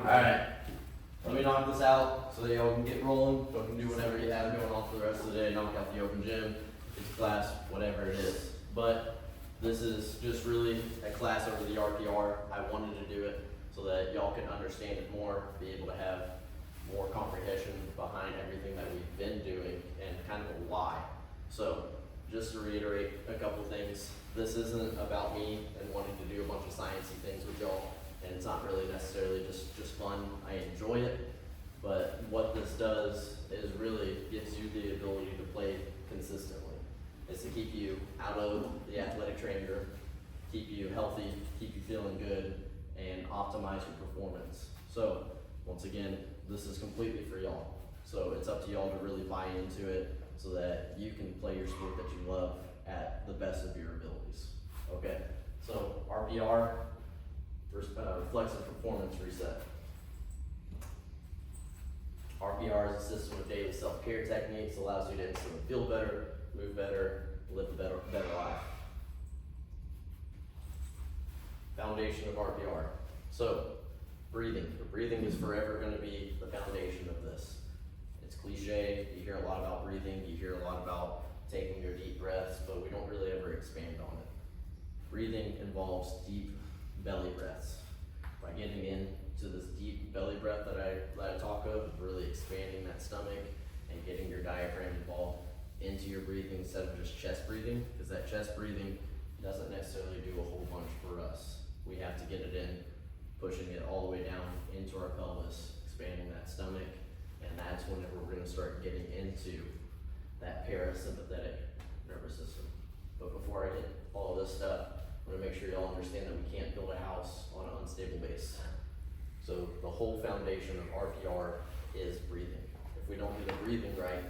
Alright, let me knock this out so that y'all can get rolling, y'all can do whatever you have going on for the rest of the day, knock out the open gym, it's class, whatever it is. But this is just really a class over the RPR. I wanted to do it so that y'all can understand it more, be able to have more comprehension behind everything that we've been doing and kind of a why. So just to reiterate a couple things, this isn't about me and wanting to do a bunch of sciencey things with y'all, and it's not really necessarily just fun. I enjoy it, but what this does is really gives you the ability to play consistently. It's to keep you out of the athletic training room, keep you healthy, keep you feeling good, and optimize your performance. So once again, this is completely for y'all. So it's up to y'all to really buy into it so that you can play your sport that you love at the best of your abilities. Okay, so RPR, reflexive performance reset. RPR is a system of daily self-care techniques, allows you to instantly feel better, move better, live a better life. Foundation of RPR. So, breathing. Breathing is forever going to be the foundation of this. It's cliche, you hear a lot about breathing, you hear a lot about taking your deep breaths, but we don't really ever expand on it. Breathing involves deep belly breaths. By getting into this deep belly breath that I talk of, really expanding that stomach and getting your diaphragm involved into your breathing instead of just chest breathing, because that chest breathing doesn't necessarily do a whole bunch for us. We have to get it in, pushing it all the way down into our pelvis, expanding that stomach, and that's whenever we're going to start getting into that parasympathetic nervous system. But before I hit all of this stuff, I'm going to make sure y'all understand that we can't build a house on an unstable base. So the whole foundation of RPR is breathing. If we don't do the breathing right,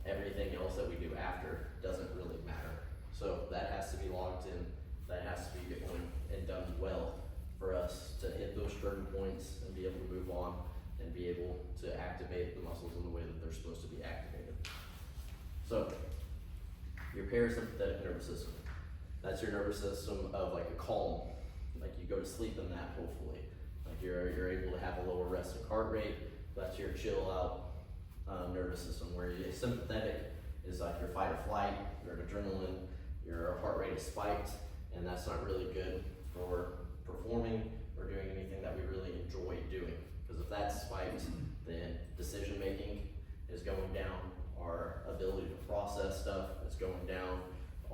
everything else that we do after doesn't really matter. So that has to be logged in, that has to be going and done well for us to hit those trigger points and be able to move on and be able to activate the muscles in the way that they're supposed to be activated. So, your parasympathetic nervous system. That's your nervous system of like a calm, like you go to sleep in that hopefully. Like you're able to have a lower resting heart rate. That's your chill out nervous system, where your sympathetic is like your fight or flight, your adrenaline, your heart rate is spiked, and that's not really good for performing or doing anything that we really enjoy doing. Because if that's spiked, then decision making is going down, our ability to process stuff is going down,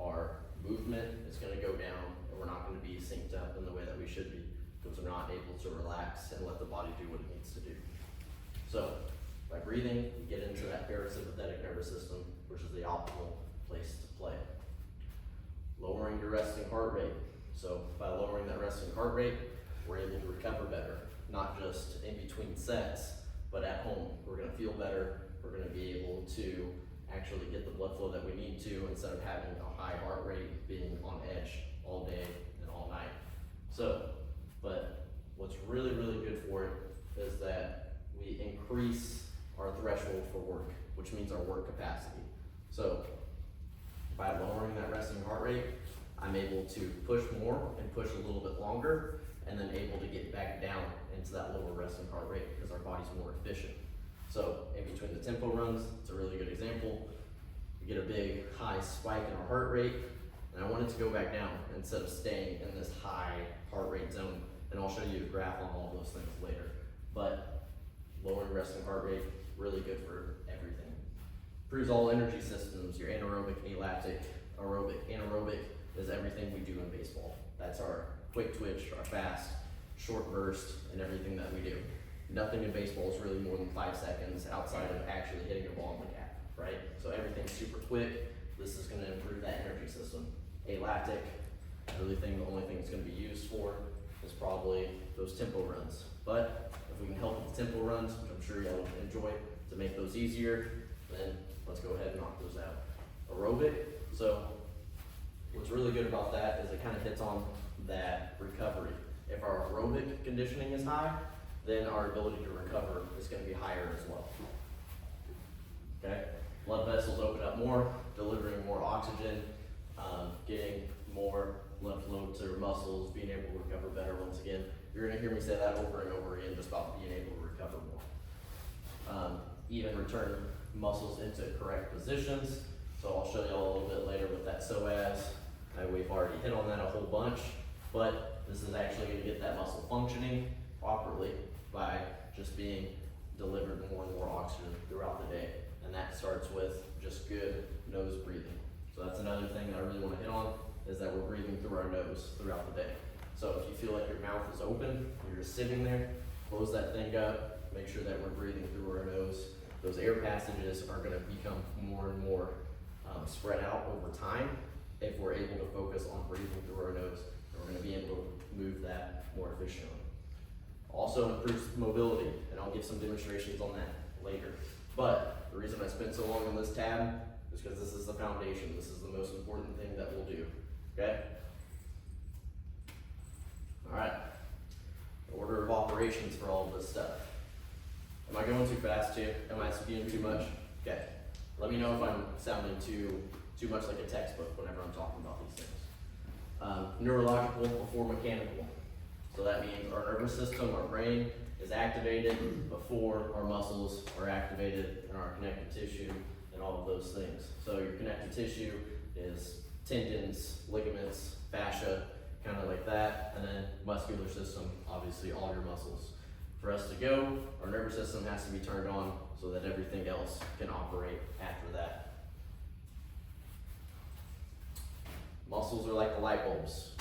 our movement is going to go down, and we're not going to be synced up in the way that we should be, because we're not able to relax and let the body do what it needs to do. So by breathing, we get into that parasympathetic nervous system, which is the optimal place to play. Lowering your resting heart rate. So by lowering that resting heart rate, we're able to recover better, not just in between sets, but at home. We're going to feel better. We're going to be able to actually get the blood flow that we need to, instead of having a high heart rate, being on edge all day and all night. So, but what's really, really good for it is that we increase our threshold for work, which means our work capacity. So by lowering that resting heart rate, I'm able to push more and push a little bit longer, and then able to get back down into that lower resting heart rate because our body's more efficient. So in between the tempo runs, it's a really good example. We get a big high spike in our heart rate, and I want it to go back down instead of staying in this high heart rate zone. And I'll show you a graph on all those things later. But lowering resting heart rate, really good for everything. Improves all energy systems, your anaerobic, alactic, aerobic. Anaerobic is everything we do in baseball. That's our quick twitch, our fast, short burst, and everything that we do. Nothing in baseball is really more than 5 seconds outside of actually hitting a ball in the gap, right? So everything's super quick. This is going to improve that energy system. Alactic, the only thing it's going to be used for is probably those tempo runs. But if we can help with the tempo runs, which I'm sure y'all enjoy, to make those easier, then let's go ahead and knock those out. Aerobic, so what's really good about that is it kind of hits on that recovery. If our aerobic conditioning is high, then our ability to recover is going to be higher as well. Okay, blood vessels open up more, delivering more oxygen, getting more blood flow to our muscles, being able to recover better once again, You're gonna hear me say that over and over again, just about being able to recover more. Even return muscles into correct positions. So I'll show you all a little bit later with that psoas. We've already hit on that a whole bunch, but this is actually gonna get that muscle functioning properly by just being delivered more and more oxygen throughout the day. And that starts with just good nose breathing. So that's another thing that I really wanna hit on, is that we're breathing through our nose throughout the day. So if you feel like your mouth is open, you're just sitting there, close that thing up, make sure that we're breathing through our nose. Those air passages are gonna become more and more spread out over time if we're able to focus on breathing through our nose, and we're gonna be able to move that more efficiently. Also improves mobility, and I'll give some demonstrations on that later. But the reason I spent so long on this tab is because this is the foundation. This is the most important thing that we'll do, okay? All right, order of operations for all of this stuff. Am I going too fast too? Am I spewing too much? Okay, let me know if I'm sounding too much like a textbook whenever I'm talking about these things. Neurological before mechanical. So that means our nervous system, our brain is activated before our muscles are activated and our connective tissue and all of those things. So your connective tissue is tendons, ligaments, fascia, kind of like that, and then muscular system, obviously all your muscles. For us to go, our nervous system has to be turned on so that everything else can operate after that. Muscles are like the light bulbs.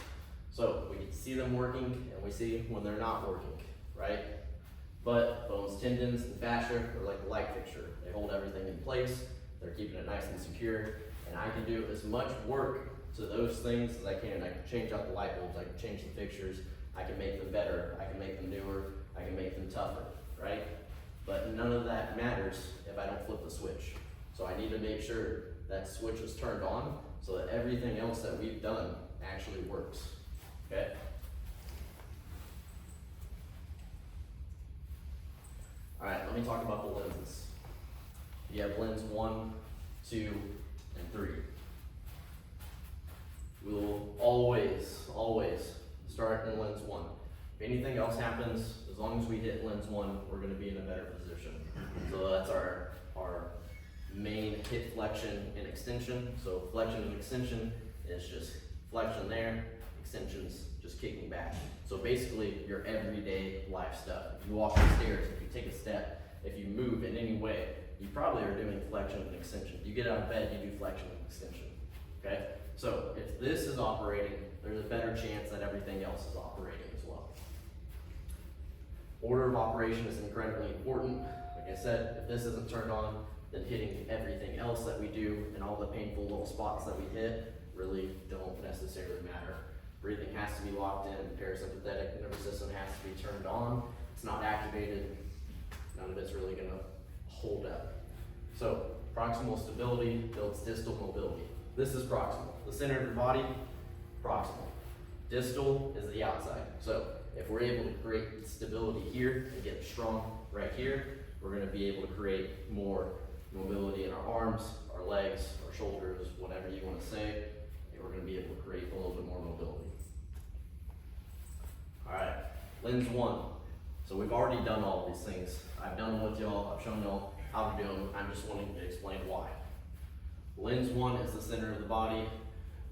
So we can see them working and we see when they're not working, right? But bones, tendons, and fascia are like the light fixture. They hold everything in place, they're keeping it nice and secure, and I can do as much work to those things as I can. I can change out the light bulbs, I can change the fixtures, I can make them better, I can make them newer, I can make them tougher, right? But none of that matters if I don't flip the switch. So I need to make sure that switch is turned on so that everything else that we've done actually works, okay? All right, let me talk about the lenses. You have lens 1, 2, and 3. We will always start in lens 1. If anything else happens, as long as we hit lens 1, we're gonna be in a better position. So that's our main hip flexion and extension. So flexion and extension is just flexion there, extensions just kicking back. So basically your everyday life stuff. If you walk upstairs, if you take a step, if you move in any way, you probably are doing flexion and extension. You get out of bed, you do flexion and extension, okay? So if this is operating, there's a better chance that everything else is operating as well. Order of operation is incredibly important. Like I said, if this isn't turned on, then hitting everything else that we do and all the painful little spots that we hit really don't necessarily matter. Breathing has to be locked in, parasympathetic nervous system has to be turned on. It's not activated, none of it's really gonna hold up. So proximal stability builds distal mobility. This is proximal. The center of your body, proximal. Distal is the outside. So if we're able to create stability here and get strong right here, we're gonna be able to create more mobility in our arms, our legs, our shoulders, whatever you wanna say, and we're gonna be able to create a little bit more mobility. All right, lens 1. So we've already done all of these things. I've done them with y'all, I've shown y'all how to do them. I'm just wanting to explain why. Lens 1 is the center of the body,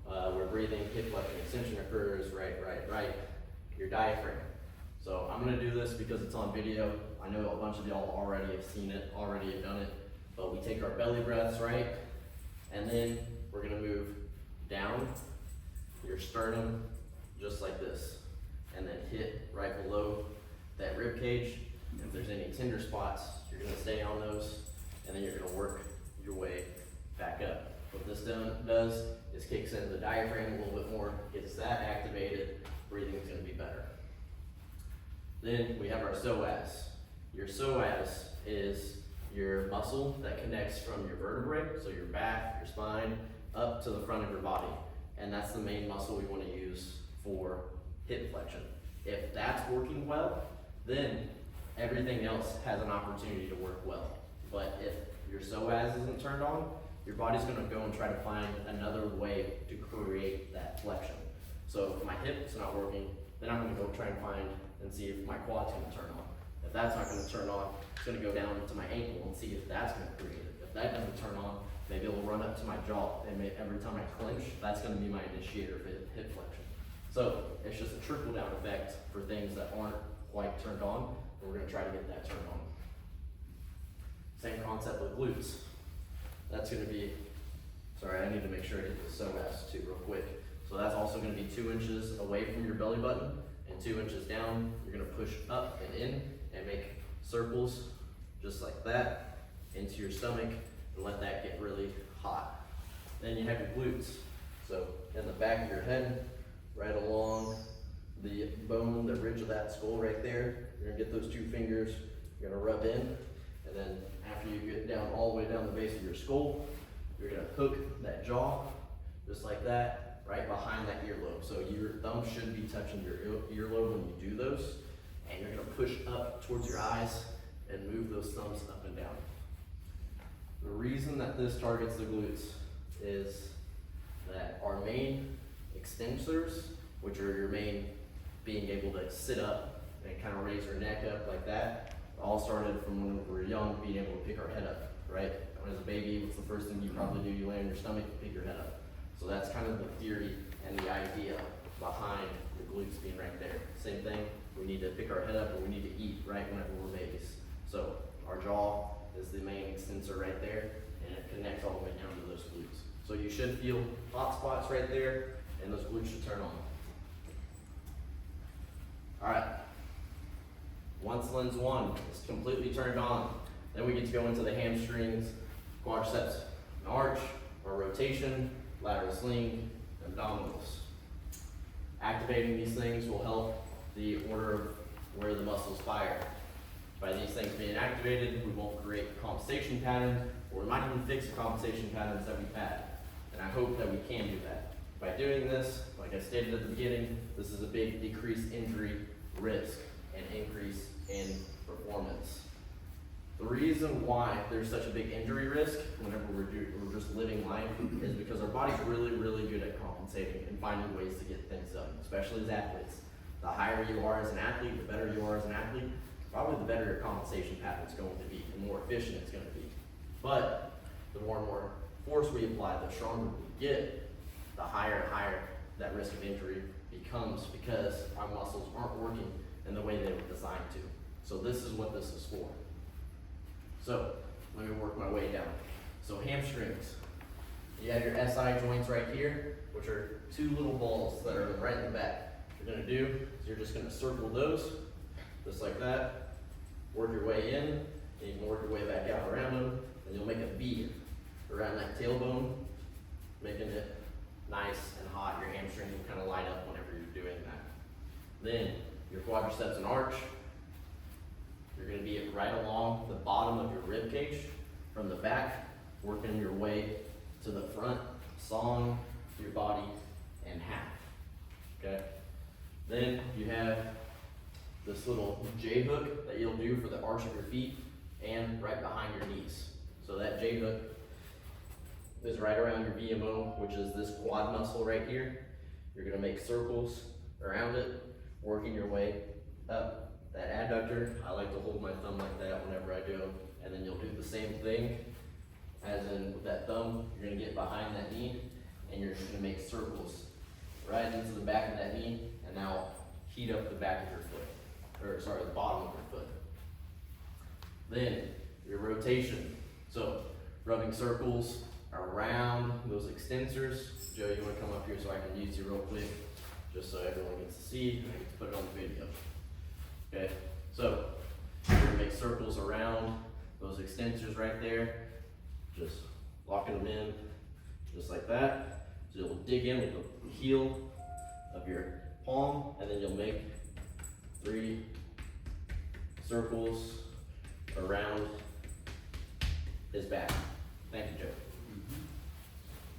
where breathing, hip flexion, extension occurs, right, your diaphragm. So I'm gonna do this because it's on video. I know a bunch of y'all already have seen it, already have done it, but we take our belly breaths, right? And then we're gonna move down your sternum, just like this, and then hit right below that rib cage. If there's any tender spots, you're gonna stay on those, and then you're gonna work your way back up. What this does is kicks in the diaphragm a little bit more, gets that activated, breathing is gonna be better. Then we have our psoas. Your psoas is your muscle that connects from your vertebrae, so your back, your spine, up to the front of your body. And that's the main muscle we wanna use for hip flexion. If that's working well, then everything else has an opportunity to work well. But if your psoas isn't turned on, your body's gonna go and try to find another way to create that flexion. So if my hip's not working, then I'm gonna go try and find and see if my quad's gonna turn on. If that's not gonna turn on, it's gonna go down to my ankle and see if that's gonna create it. If that doesn't turn on, maybe it'll run up to my jaw, and every time I clench, that's gonna be my initiator of hip flexion. So it's just a trickle down effect for things that aren't quite turned on, and we're gonna try to get that turned on. Same concept with glutes. That's gonna be, sorry, I need to make sure I get the psoas too real quick. So that's also gonna be 2 inches away from your belly button and 2 inches down. You're gonna push up and in and make circles just like that into your stomach and let that get really hot. Then you have your glutes. So in the back of your head, right along the bone, the ridge of that skull right there, you're gonna get those 2 fingers, you're gonna rub in, and then after you get down all the way down the base of your skull, you're gonna hook that jaw, just like that, right behind that earlobe. So your thumb should be touching your earlobe when you do those, and you're gonna push up towards your eyes and move those thumbs up and down. The reason that this targets the glutes is that our main extensors, which are your main being able to sit up and kind of raise your neck up like that, all started from when we were young, being able to pick our head up, right? When as a baby, what's the first thing you probably do? You lay on your stomach and pick your head up. So that's kind of the theory and the idea behind the glutes being right there. Same thing, we need to pick our head up, or we need to eat right whenever we're babies. So our jaw is the main extensor right there, and it connects all the way down to those glutes. So you should feel hot spots right there, and those glutes should turn on. All right. Once lens 1 is completely turned on, then we get to go into the hamstrings, quadriceps and arch, or rotation, lateral sling, abdominals. Activating these things will help the order of where the muscles fire. By these things being activated, we won't create a compensation pattern, or we might even fix the compensation patterns that we've had. And I hope that we can do that. By doing this, like I stated at the beginning, this is a big decreased injury risk and increase in performance. The reason why there's such a big injury risk whenever we're just living life is because our body's really, really good at compensating and finding ways to get things done, especially as athletes. The higher you are as an athlete, the better you are as an athlete, probably the better your compensation pattern is going to be, the more efficient it's going to be. But the more and more force we apply, the stronger we get, the higher and higher that risk of injury becomes, because our muscles aren't working in the way they were designed to. So this is what this is for. So let me work my way down. So hamstrings, you have your SI joints right here, which are 2 little balls that are right in the back. What you're gonna do is you're just gonna circle those, just like that, work your way in, and you can work your way back out around them, and you'll make a V around that tailbone, making it nice and hot. Your hamstrings will kind of light up whenever you're doing that. Then your quadriceps and arch, you're going to be right along the bottom of your rib cage from the back, working your way to the front, sawing your body in half. Okay. Then you have this little J hook that you'll do for the arch of your feet and right behind your knees. So that J hook is right around your VMO, which is this quad muscle right here. You're gonna make circles around it, working your way up that adductor. I like to hold my thumb like that whenever I do them. And then you'll do the same thing, as in with that thumb, you're gonna get behind that knee, and you're just gonna make circles right into the back of that knee, and now heat up the back of your foot, or sorry, the bottom of your foot. Then your rotation. So rubbing circles around those extensors. Joe, you wanna come up here so I can use you real quick, just so everyone gets to see, and I get to put it on the video. Okay, so you're gonna make circles around those extensors right there, just locking them in, just like that. So you'll dig in with the heel of your palm, and then you'll make 3 circles around his back. Thank you, Joe.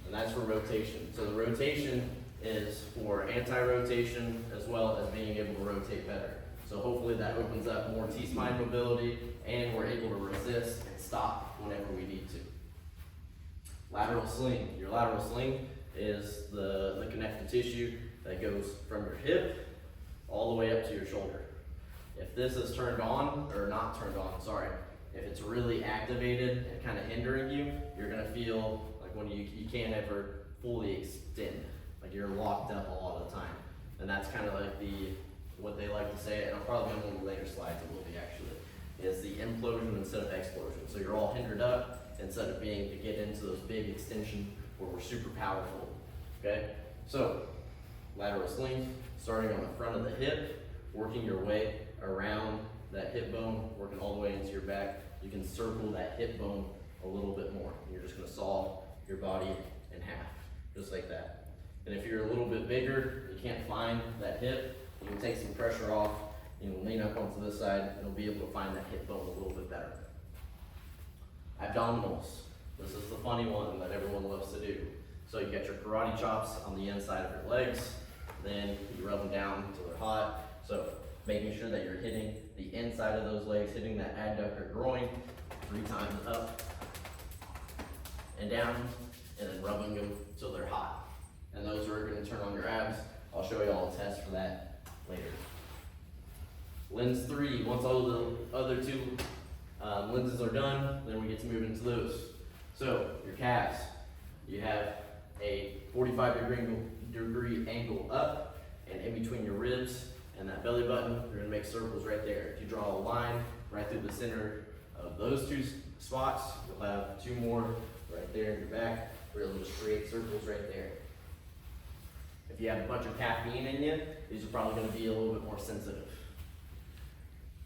And that's for rotation. So the rotation is for anti-rotation as well as being able to rotate better. So hopefully that opens up more T-spine mobility, and we're able to resist and stop whenever we need to. Lateral sling. Your lateral sling is the connective tissue that goes from your hip all the way up to your shoulder. this is turned on, or not turned on, sorry, if it's really activated and kind of hindering you, you're gonna feel like when you can't ever fully extend, like you're locked up a lot of the time. And that's kind of like what they like to say, and I'll probably on one of the later slides it will be actually, is the implosion instead of explosion. So you're all hindered up instead of being to get into those big extension where we're super powerful, okay? So, lateral swing, starting on the front of the hip, working your way around that hip bone, working all the way into your back. You can circle that hip bone a little bit more. You're just gonna saw your body in half, just like that. And if you're a little bit bigger, you can't find that hip, you can take some pressure off, you can lean up onto this side, and you'll be able to find that hip bone a little bit better. Abdominals. This is the funny one that everyone loves to do. So you got your karate chops on the inside of your legs, then you rub them down until they're hot. So making sure that you're hitting the inside of those legs, hitting that adductor groin 3 times up and down, and then rubbing them till they're hot. And those are gonna turn on your abs. I'll show you all a test for that later. Lens 3, once all the other 2 lenses are done, then we get to move into those. So your calves, you have a 45-degree angle up, and in between your ribs and that belly button, you're gonna make circles right there. If you draw a line right through the center of those 2 spots, you'll have 2 more right there in your back, where you'll just create circles right there. If you have a bunch of caffeine in you, these are probably gonna be a little bit more sensitive.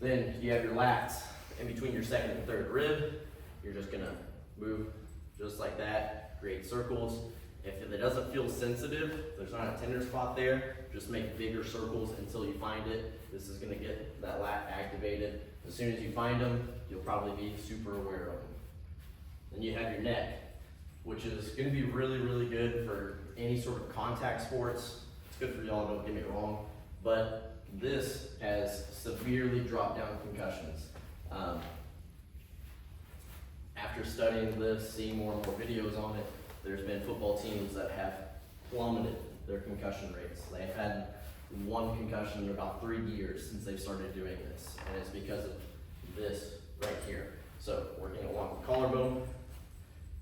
Then you have your lats in between your second and third rib. You're just gonna move just like that, create circles. If it doesn't feel sensitive, there's not a tender spot there, just make bigger circles until you find it. This is gonna get that lat activated. As soon as you find them, you'll probably be super aware of them. Then you have your neck, which is gonna be really, really good for any sort of contact sports. It's good for y'all, don't get me wrong, but this has severely dropped down concussions. After studying this, seeing more and more videos on it, there's been football teams that have plummeted their concussion rates. They've had 1 concussion in about 3 years since they've started doing this, and it's because of this right here. So working along the collarbone,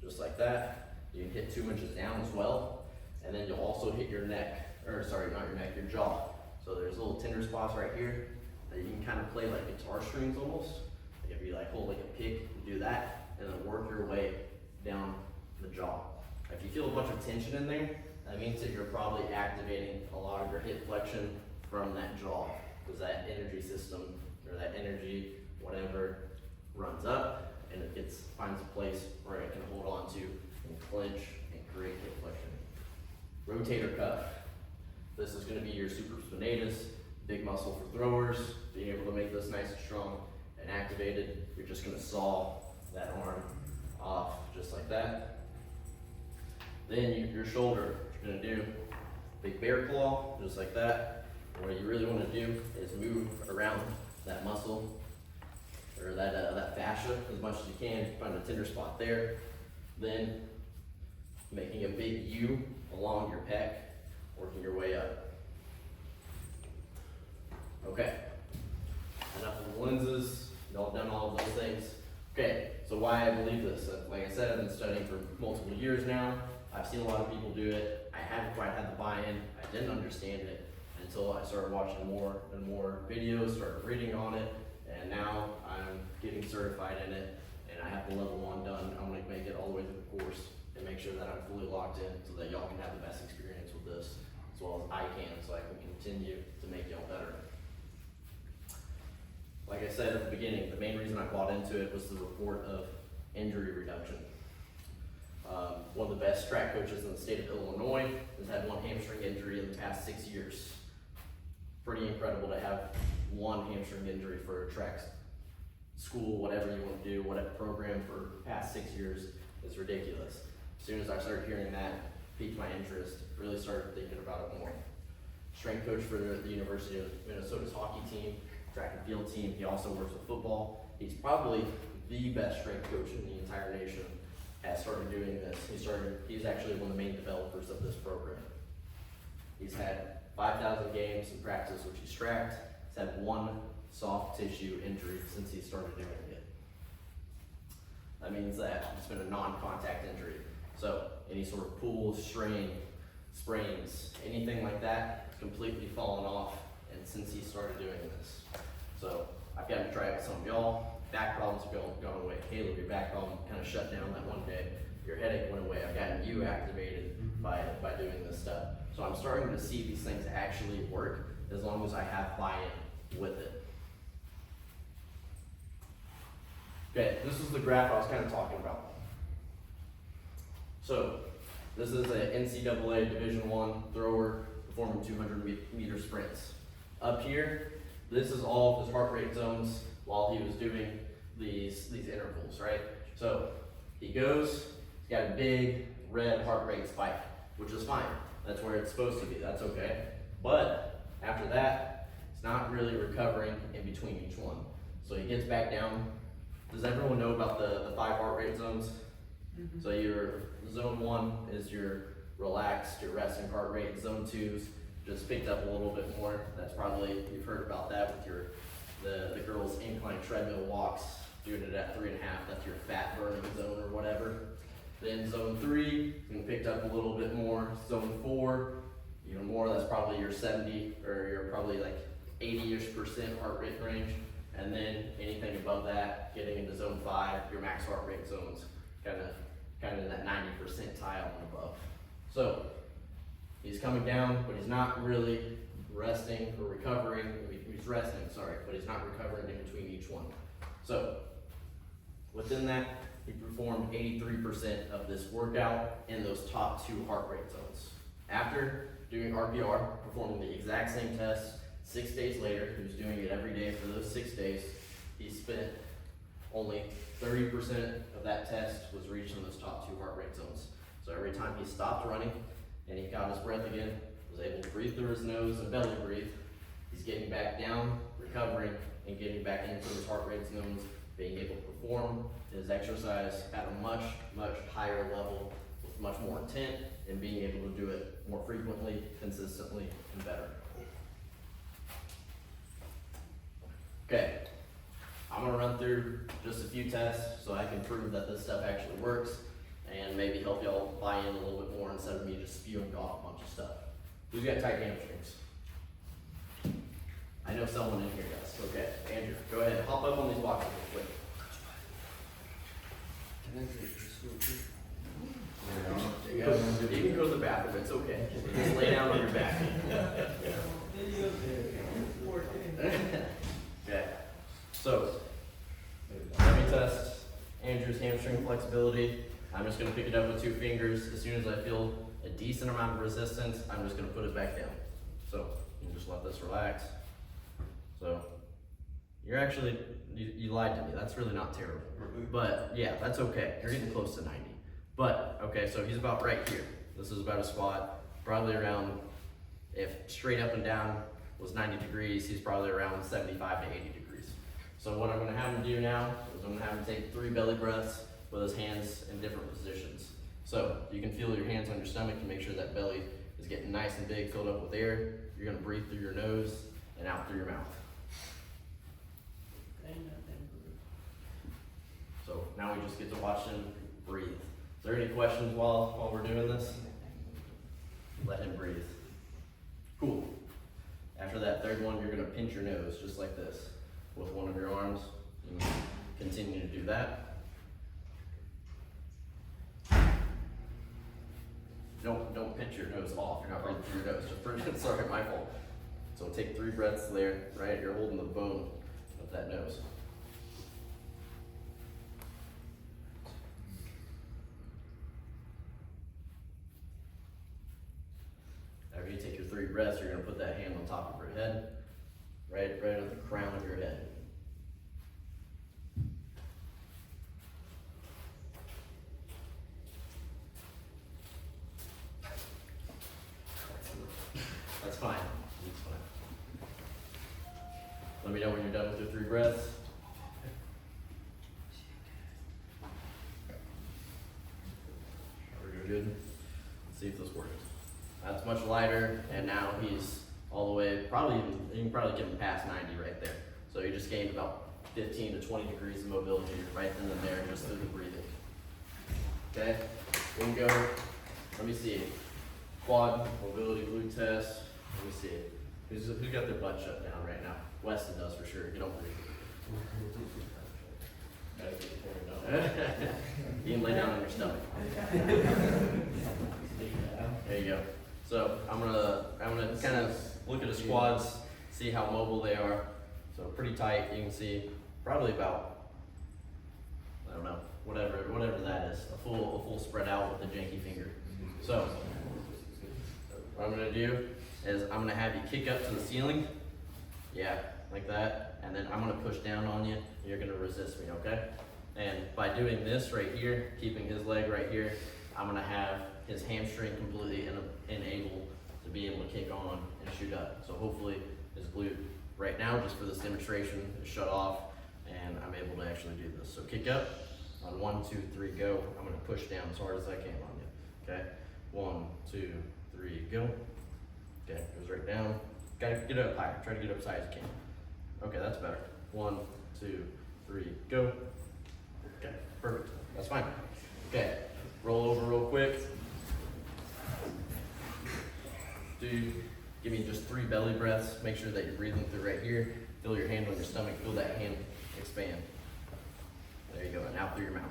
just like that. You can hit 2 inches down as well, and then you'll also hit your neck, or sorry, not your neck, your jaw. So there's little tender spots right here that you can kind of play like guitar strings almost. Like if you like hold like a pick, you do that, and then work your way down the jaw. If you feel a bunch of tension in there, that means that you're probably activating a lot of your hip flexion from that jaw, because that energy system, or that energy, whatever, runs up, and it finds a place where it can hold on to and clench and create hip flexion. Rotator cuff. This is going to be your supraspinatus, big muscle for throwers. Being able to make this nice and strong and activated, you're just going to saw that arm off just like that. Then your shoulder, what you're going to do, big bear claw, just like that. And what you really want to do is move around that muscle, or that fascia as much as you can. Find a tender spot there. Then making a big U along your pec, working your way up. Okay, enough of the lenses. Y'all done all of those things. Okay, so why I believe this? Like I said, I've been studying for multiple years now. I've seen a lot of people do it. I haven't quite had the buy-in. I didn't understand it until I started watching more and more videos, started reading on it, and now I'm getting certified in it, and I have the level 1 done. I'm gonna make it all the way through the course and make sure that I'm fully locked in so that y'all can have the best experience with this as well as I can, so I can continue to make y'all better. Like I said at the beginning, the main reason I bought into it was the report of injury reduction. One of the best track coaches in the state of Illinois has had 1 hamstring injury in the past 6 years. Pretty incredible to have 1 hamstring injury for a track school, whatever you want to do, whatever program for the past 6 years is ridiculous. As soon as I started hearing that, piqued my interest, really started thinking about it more. Strength coach for the University of Minnesota's hockey team, track and field team. He also works with football. He's probably the best strength coach in the entire nation. Has started doing this. He's actually one of the main developers of this program. He's had 5,000 games in practice, which he's tracked. He's had 1 soft tissue injury since he started doing it. That means that it's been a non-contact injury. So any sort of pull, strain, sprains, anything like that, it's completely fallen off and since he started doing this. So I've gotten to try it with some of y'all. Back problems have gone away. Caleb, your back problem kind of shut down that one day. Your headache went away. I've gotten you activated by doing this stuff. So I'm starting to see these things actually work as long as I have buy-in with it. Okay, this is the graph I was kind of talking about. So this is an NCAA Division I thrower performing 200-meter sprints. Up here, this is all of his heart rate zones while he was doing these intervals, right? So he goes, he's got a big red heart rate spike, which is fine. That's where it's supposed to be, that's okay. But after that, it's not really recovering in between each one. So he gets back down. Does everyone know about the 5 heart rate zones? Mm-hmm. So your zone 1 is your relaxed, your resting heart rate. Zone 2's just picked up a little bit more. That's probably, you've heard about that with the girls' incline treadmill walks, doing it at 3.5, that's your fat burning zone or whatever. Then zone 3, picked up a little bit more. Zone 4, even more, that's probably your 70, or your probably like 80-ish% heart rate range. And then anything above that, getting into zone 5, your max heart rate zones, kind of in that 90 percentile and above. So he's coming down, but he's not really resting or recovering. He's resting, sorry, but he's not recovering in between each one. So within that, he performed 83% of this workout in those top 2 heart rate zones. After doing RPR, performing the exact same test 6 days later, he was doing it every day for those 6 days. He spent only 30% of that test was reached in those top 2 heart rate zones. So every time he stopped running and he got his breath again, was able to breathe through his nose and belly breathe, he's getting back down, recovering, and getting back into his heart rate zones, being able to perform his exercise at a much, much higher level with much more intent and being able to do it more frequently, consistently, and better. Okay, I'm gonna run through just a few tests so I can prove that this stuff actually works and maybe help y'all buy in a little bit more instead of me just spewing off a bunch of stuff. Who's got tight hamstrings? I know someone in here does. Okay, Andrew, go ahead, hop up on these boxes real quick. There you go. You can go to the bathroom, it's okay. Just lay down on your back. Okay, so let me test Andrew's hamstring flexibility. I'm just gonna pick it up with 2 fingers. As soon as I feel a decent amount of resistance, I'm just gonna put it back down. So you can just let this relax. So you're actually, you lied to me. That's really not terrible. But yeah, that's okay. You're getting close to 90. But okay, so he's about right here. This is about a spot, probably around, if straight up and down was 90 degrees, he's probably around 75 to 80 degrees. So what I'm gonna have him do now is I'm gonna have him take 3 belly breaths with his hands in different positions. So you can feel your hands on your stomach to make sure that belly is getting nice and big, filled up with air. You're gonna breathe through your nose and out through your mouth. So now we just get to watch him breathe. Is there any questions while we're doing this? Let him breathe. Cool. After that 3rd one, you're gonna pinch your nose just like this with one of your arms. You can continue to do that. Don't pinch your nose off. You're not breathing through your nose. Just breathe. Sorry, my fault. So take 3 breaths there, right? You're holding the bone of that nose. After you take your 3 breaths, you're gonna put that hand on top of your head, right on the crown of your head. That's fine. That's fine. Let me know when you're done with your 3 breaths. We're good. Let's see if this works. That's much lighter, and now he's all the way, you can probably get him past 90 right there. So you just gained about 15 to 20 degrees of mobility right then and there just through the breathing. Okay, we can go, let me see, quad mobility glute test. Let me see, who's got their butt shut down right now? Weston does for sure, get over it. You can lay down on your stomach. There you go. So I'm gonna kind of look at the squads, see how mobile they are. So pretty tight, you can see probably about, I don't know, whatever that is, a full spread out with the janky finger. So what I'm gonna do is I'm gonna have you kick up to the ceiling, yeah, like that, and then I'm gonna push down on you. You're gonna resist me, okay? And by doing this right here, keeping his leg right here, I'm gonna have his hamstring completely enabled to be able to kick on and shoot up. So hopefully his glute right now, just for this demonstration, is shut off, and I'm able to actually do this. So kick up on 1, 2, 3, go. I'm gonna push down as hard as I can on you. Okay, 1, 2, 3, go. Okay, goes right down. Gotta get up higher. Try to get up as high as you can. Okay, that's better. 1, 2, 3, go. Okay, perfect. That's fine. Okay, roll over real quick. Give me just 3 belly breaths. Make sure that you're breathing through right here. Feel your hand on your stomach. Feel that hand expand. There you go, and out through your mouth.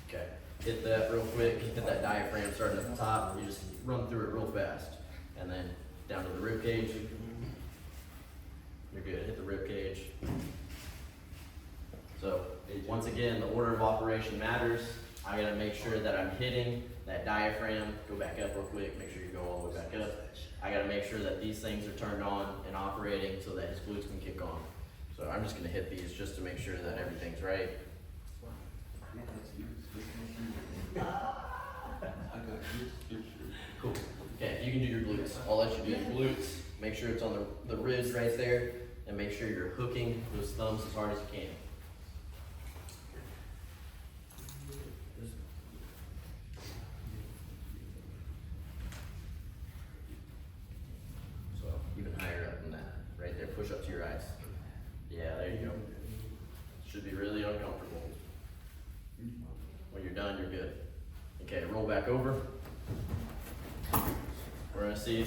Okay, hit that real quick. Hit that diaphragm starting at the top. You just run through it real fast. And then down to the rib cage. You're good, hit the rib cage. So once again, the order of operation matters. I gotta make sure that I'm hitting that diaphragm. Go back up real quick, make sure you go all the way back up. I gotta make sure that these things are turned on and operating so that his glutes can kick on. So I'm just gonna hit these just to make sure that everything's right. Cool. Okay, you can do your glutes. I'll let you do your glutes. Make sure it's on the ribs right there, and make sure you're hooking those thumbs as hard as you can. So even higher up than that, right there. Push up to your eyes. Yeah, there you go. Should be really uncomfortable. When you're done, you're good. Okay, roll back over. We're gonna see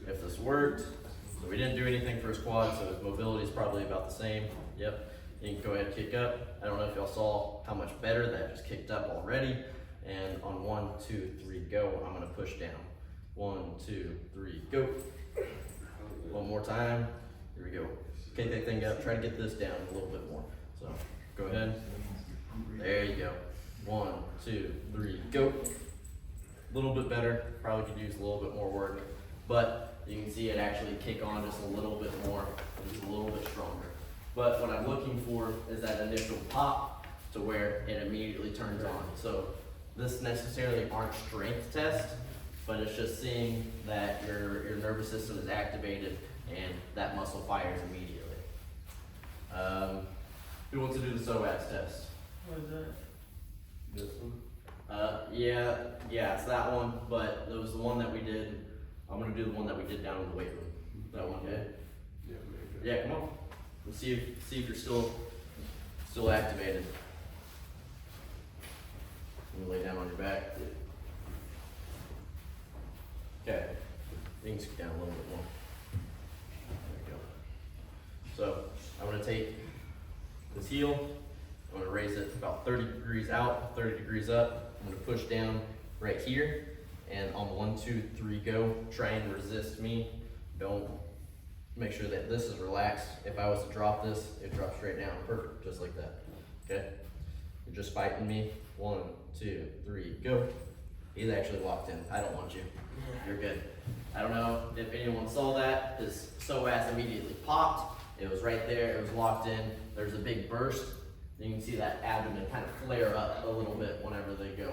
if this worked. So we didn't do anything for his quad, so his mobility is probably about the same. Yep, you can go ahead and kick up. I don't know if y'all saw how much better that just kicked up already. And on 1, 2, 3, go, I'm gonna push down. 1, 2, 3, go. One more time, here we go. Kick that thing up, try to get this down a little bit more. So go ahead, there you go. 1, 2, 3, go. A little bit better, probably could use a little bit more work, but you can see it actually kick on just a little bit more, just a little bit stronger. But what I'm looking for is that initial pop to where it immediately turns on. So this necessarily aren't strength tests, but it's just seeing that your nervous system is activated and that muscle fires immediately. Who wants to do the psoas test? What is that? This one? Yeah, it's that one, but it was the one that we did. I'm gonna do the one that we did down in the weight room. That one, okay? Yeah, maybe. Yeah, come on. Let's see if you're still activated. You lay down on your back. Okay. You can scoot down a little bit more. There we go. So I'm gonna take this heel. I'm gonna raise it about 30 degrees out, 30 degrees up. I'm gonna push down right here, and on the 1, 2, 3, go, try and resist me. Don't, make sure that this is relaxed. If I was to drop this, it drops straight down, perfect, just like that, okay? You're just fighting me. 1, 2, 3, go. He's actually locked in, I don't want you. You're good. I don't know if anyone saw that, his psoas immediately popped. It was right there, it was locked in. There's a big burst. You can see that abdomen kind of flare up a little bit whenever they go.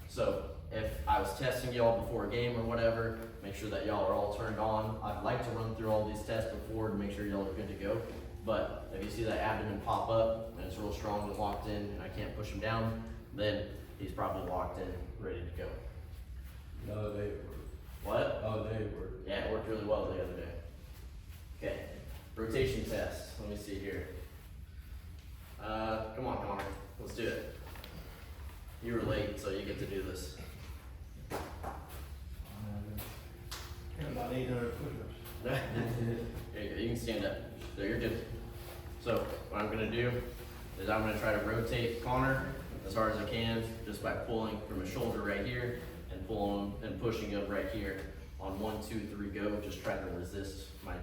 So if I was testing y'all before a game or whatever, make sure that y'all are all turned on. I'd like to run through all these tests before to make sure y'all are good to go. But if you see that abdomen pop up and it's real strong and locked in and I can't push them down, then he's probably locked in, ready to go. No, they work. What? Oh, they work. Yeah, it worked really well the other day. Okay, rotation test. Let me see here. Come on, Connor. Let's do it. You were late, so you get to do this. About 800 push-ups. There you go. You can stand up. So you're good. So what I'm gonna do is I'm gonna try to rotate Connor as hard as I can, just by pulling from his shoulder right here and pulling and pushing up right here. On 1, 2, 3, go. Just try to resist my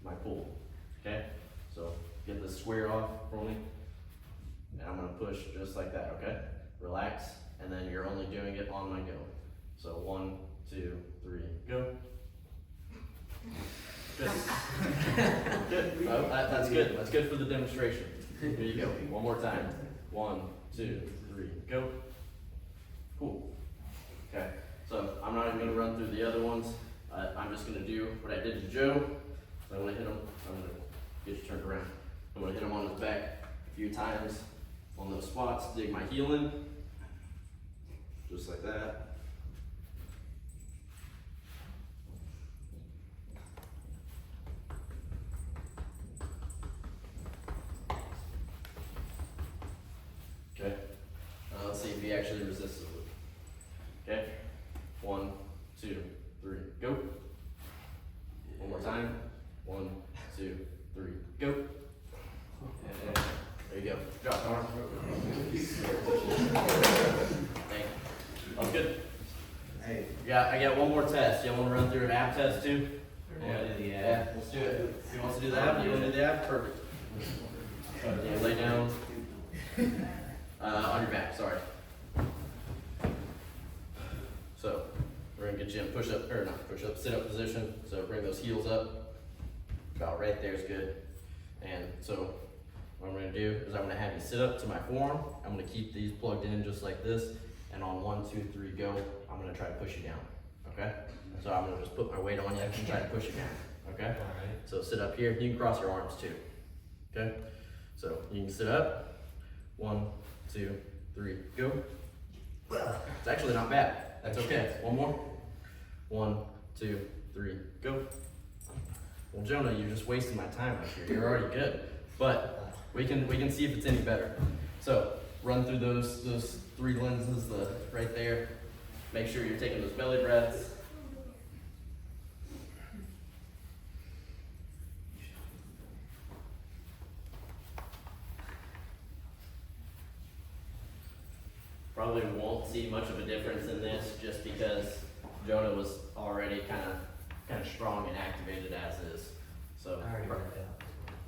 my pull. Okay. So get the square off for me, and I'm gonna push just like that. Okay. Relax, and then you're only doing it on my go. So 1, 2, 3, go. Good. Good. Oh, that's good. That's good for the demonstration. Here you go. One more time. 1, 2, 3, go. Cool. Okay. So I'm not even gonna run through the other ones. I'm just gonna do what I did to Joe. So I'm gonna hit him. I'm gonna get you turned around. I'm gonna hit him on his back a few times on those spots. Dig my heel in, just like that. Okay. Let's see if he actually resists it. Okay. 1, 2, 3, go. One more time. 1, 2, 3, go. There you go. Good job, Connor. Thank you. That was good. Hey. Yeah, I got one more test. You want to run through an ab test too? Yeah. Yeah, let's do it. If you want to do the ab, you want to do the ab? Perfect. Yeah, lay down. On your back, sorry. So, we're gonna get you in push up, or not push up, sit up position. So bring those heels up. About right there is good. And so, what I'm gonna do is I'm gonna have you sit up to my forearm. I'm gonna keep these plugged in just like this. And on 1, 2, 3, go, I'm gonna try to push you down, okay? So I'm gonna just put my weight on you and try to push you down, okay? All right. So sit up here, you can cross your arms too, okay? So you can sit up, 1, 2, 3, go. It's actually not bad, that's okay. One more. 1, 2, 3, go. Well, Jonah, you're just wasting my time right here. You're already good, but we can see if it's any better. So run through those 3 lenses, right there. Make sure you're taking those belly breaths. Probably won't see much of a difference in this just because Jonah was already kind of strong and activated as is. So I already worked out.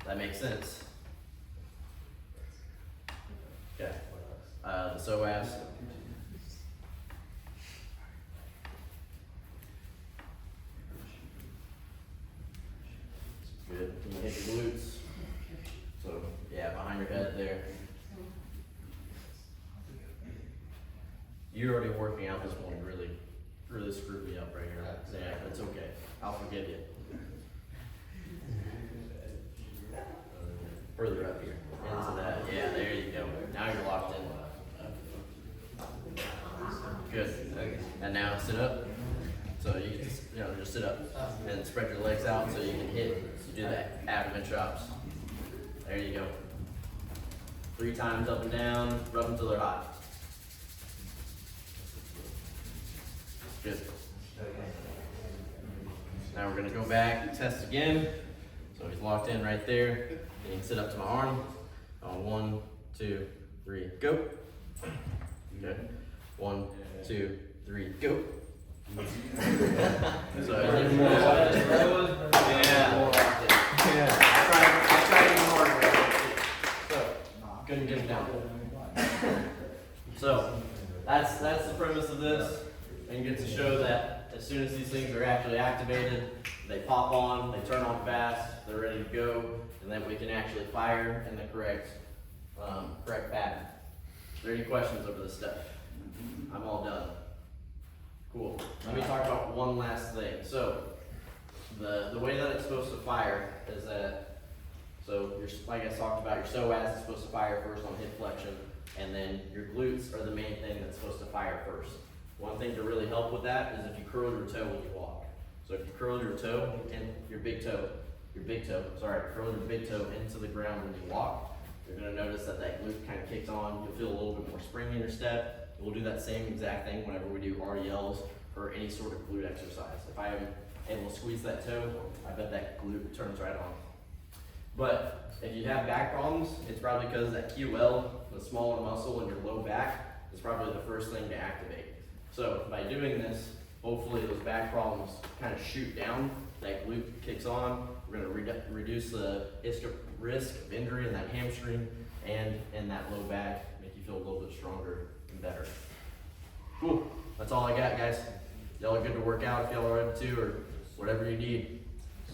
that makes sense. Okay. The psoas. Good. You hit your glutes. So yeah, behind your head there. You're already working out this morning. Really screwed me up right here. Yeah, that's okay. I'll forgive you. Further up here. Into that. Yeah, there you go. Now you're locked in. Good. And now sit up. So you can just sit up and spread your legs out so you can do that abdomen chops. There you go. 3 times up and down, rub them till they're hot. Good. Now we're gonna go back, test again. So he's locked in right there. And you can sit up to my arm. On 1, 2, 3, go. Okay. 1, 2, 3, go. So yeah. I tried even harder. So couldn't get him down. So that's the premise of this. And get to show that as soon as these things are actually activated, they pop on, they turn on fast, they're ready to go, and then we can actually fire in the correct pattern. Is there any questions over this stuff? I'm all done. Cool. Let me talk about one last thing. So the way that it's supposed to fire is that, so like I talked about, your psoas is supposed to fire first on hip flexion, and then your glutes are the main thing that's supposed to fire first. One thing to really help with that is if you curl your toe when you walk. So if you curl your toe and your big toe, curl your big toe into the ground when you walk, you're gonna notice that that glute kind of kicks on. You'll feel a little bit more spring in your step. We'll do that same exact thing whenever we do RDLs or any sort of glute exercise. If I am able to squeeze that toe, I bet that glute turns right on. But if you have back problems, it's probably because that QL, the smaller muscle in your low back, is probably the first thing to activate. So by doing this, hopefully those back problems kind of shoot down, that glute kicks on, we're gonna reduce the risk of injury in that hamstring and in that low back, make you feel a little bit stronger and better. Cool, that's all I got, guys. Y'all are good to work out if y'all are ready to, or whatever you need.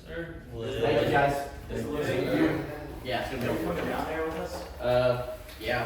Sir, Thank you, guys. Thank you. Yeah, it's gonna be coming down there with us? yeah.